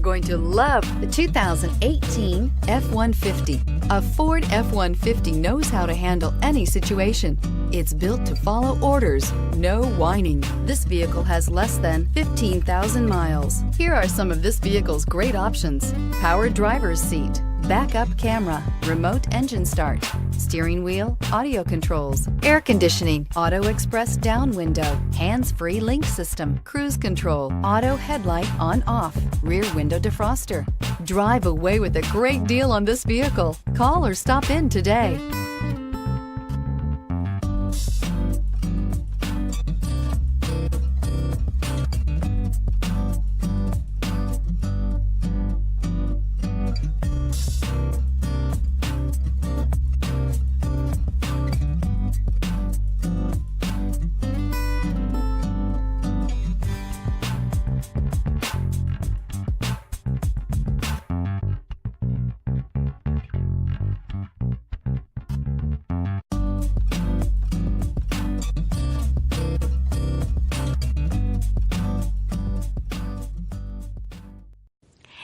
going to love the 2018 F-150. A Ford F-150 knows how to handle any situation. It's built to follow orders, no whining. This vehicle has less than 15,000 miles. Here are some of this vehicle's great options: power driver's seat, backup camera, remote engine start, steering wheel audio controls, air conditioning, auto express down window, hands-free link system, cruise control, auto headlight on off, rear window defroster. Drive away with a great deal on this vehicle. Call or stop in today.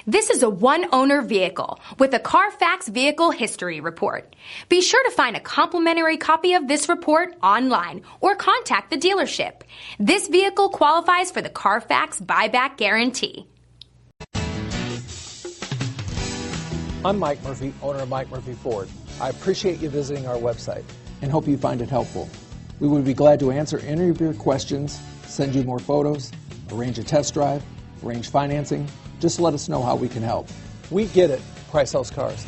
This is a one-owner vehicle with a Carfax Vehicle History Report. Be sure to find a complimentary copy of this report online or contact the dealership. This vehicle qualifies for the Carfax Buyback Guarantee. I'm Mike Murphy, owner of Mike Murphy Ford. I appreciate you visiting our website and hope you find it helpful. We would be glad to answer any of your questions, send you more photos, arrange a test drive, arrange financing. Just let us know how we can help. We get it. Price sells cars.